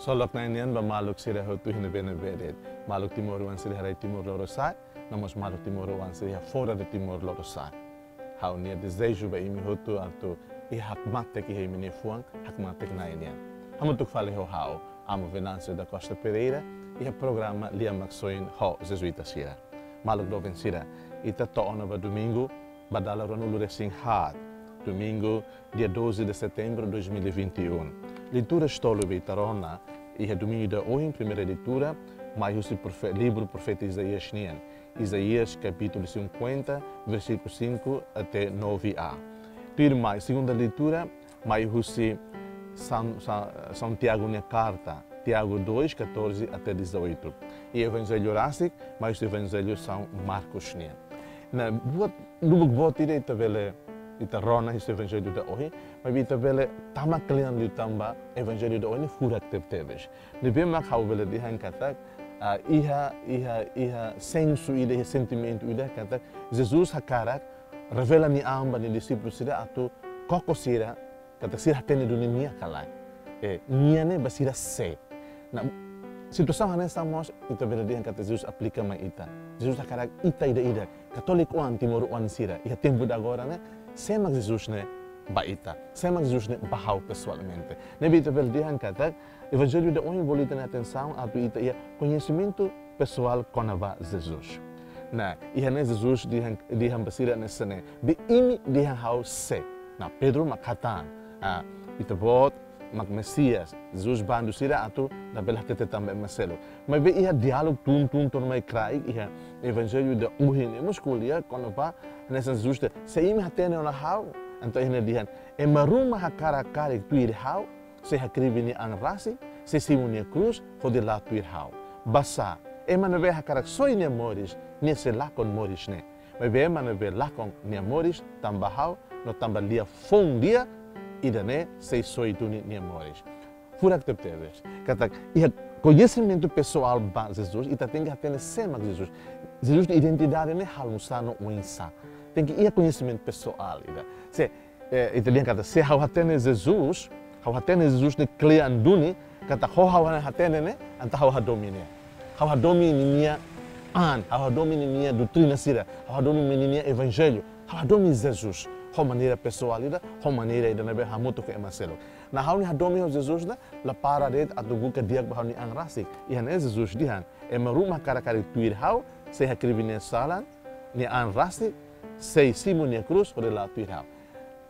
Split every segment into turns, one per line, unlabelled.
Solok na inian ba maluk sira hotu hina bene bedet. Maluk timor wan sira harai timor lorosai, namos maluk timor wan sira fora de timor lorosai. Hau nia desejo ba imi hotu atu I hak matek I mini fuang, hak matek na inian. Amo tuk fale ho hau, amo Venâncio da Costa Pereira, I programa Lia Maxoin ho Jesuita sira. Maluk do sira, ita toona ba domingo, badala ronulu resing hard. Domingo, dia 12 de setembro de 2021. Leitura stolo Beitarona, e domingo da hoje, primeira leitura, mais o livro do profeta Isaías Nian. Isaías, capítulo 50, versículo 5 até 9a. Mais, segunda leitura, mais o São Tiago na carta, Tiago 2, 14 até 18. E Evangelho Horácio, mais o Evangelho São Marcos Nian. Na boa direita, ita rona esse evangelho da hoje, mas ita vele tama kalian liu tamba evangelho da hoje furak tebes. Ni bem mak hau vele dihan katak iha sensu ide sentimento ide katak Jesus hakarak revela ni amba ni discípulos sira atu koko sira katak sira tene dunia kalai. Niane basira se. Na situação hane estamos ita vele dihan katak Jesus aplica mai ita. Jesus hakarak ita ida katolik wan timor wan sira. Iha tempo da agora né Semak Jesus ne baita, semak Jesus ne bahau pessoalmente. Nabi itu berdihan kata, Evangelho da hoje boleh ter atenção a tu ita conhecimento pessoal com a Jesus. Na ia ne Jesus dihan basira nessa ne, be imi dihan hau se. Na Pedro makatan, ita bot mak Mesias, Jesus bandu sira atu na belah tete também maselo. Mas be ia dialog tum mai krai ia Evangelho da hoje ne muskulia com a nessa justa, se imi hatene ona hau, então ele dihan, maruma hakara tuir hau, se hakribi ni ang rasi, se simuni cruz, hodi la tuir hau. Basa, manave hakarak soi ni moris, ni se lakon moris ne. Mas be manave lakon ni moris, tamba hau, no tamba lia fon dia, idane se soi tuni ni moris. Furak tepteves. Katak, ia conhecimento pessoal ba Jesus, ita tem que atender semak Jesus. Jesus identidade ne halmusano uinsa. Tem que ir conhecimento pessoal. Se italiano kata se hau hatene Jesus ne clear anduni kata hau hatene ne anta hau domine. Hau domine nia hau domine nia doutrina sira, hau domine nia evangelho, hau domine Jesus. Hau maneira pessoal hau maneira ida nabe hamuto ke emaselo. Na hau ni domine Jesus na la para red atu ka diak bahau ni angrasik. Ihan Jesus dihan maruma karakari tuir hau se hakribine salan ni angrasik sei Simone Cruz por lá tuirau.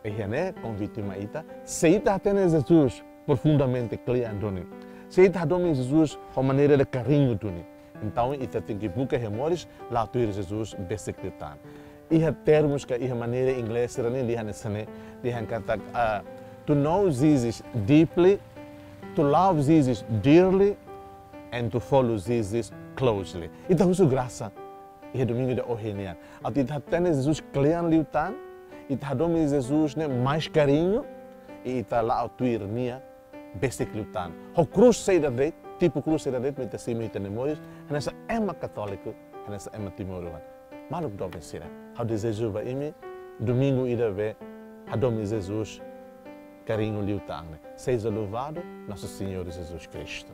E né convite maita, se ita tem Jesus profundamente cliandone. Se ita dome Jesus com maneira de carinho tuni. Então ita tem que buscar remores lá tuir Jesus besekritan. Iha termos que iha maneira inglês serane lihan sene lihan kata to know Jesus deeply, to love Jesus dearly and to follow Jesus closely. Ita husu graça. E domingo de hoje né, ati tem Jesus clean liutan, e domingo Jesus né mais carinho, e ita lá ao tuir nia basic liutan. O cruz sei da deit, tipo cruz sei da deit, mas assim me temores, nessa ema católico, nessa ema timoruan. Maluk dobre sira. How desejo ba imi domingo ida ve, domingo Jesus carinho liutan. Seja louvado nosso Senhor Jesus Cristo.